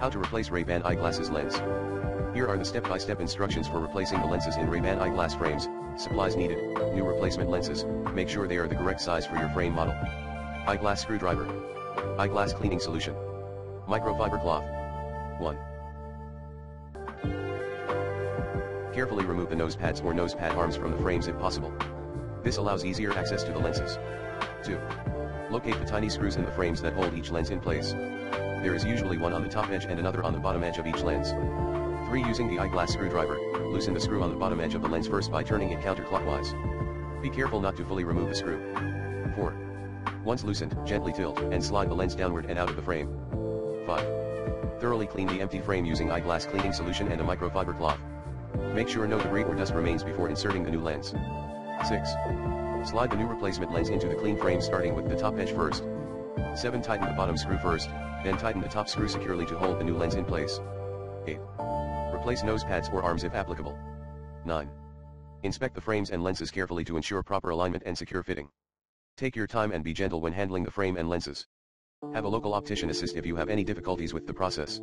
How to replace Ray Ban Eyeglasses Lens. Here are the step-by-step instructions for replacing the lenses in Ray Ban eyeglass frames. Supplies needed: new replacement lenses, make sure they are the correct size for your frame model. Eyeglass screwdriver. Eyeglass cleaning solution. Microfiber cloth. 1. Carefully remove the nose pads or nose pad arms from the frames if possible. This allows easier access to the lenses. 2. Locate the tiny screws in the frames that hold each lens in place. There is usually one on the top edge and another on the bottom edge of each lens. 3. Using the eyeglass screwdriver, loosen the screw on the bottom edge of the lens first by turning it counterclockwise. Be careful not to fully remove the screw. 4. Once loosened, gently tilt and slide the lens downward and out of the frame. 5. Thoroughly clean the empty frame using eyeglass cleaning solution and a microfiber cloth. Make sure no debris or dust remains before inserting the new lens. 6. Slide the new replacement lens into the clean frame starting with the top edge first. 7. Tighten the bottom screw first, then tighten the top screw securely to hold the new lens in place. 8. Replace nose pads or arms if applicable. 9. Inspect the frames and lenses carefully to ensure proper alignment and secure fitting. Take your time and be gentle when handling the frame and lenses. Have a local optician assist if you have any difficulties with the process.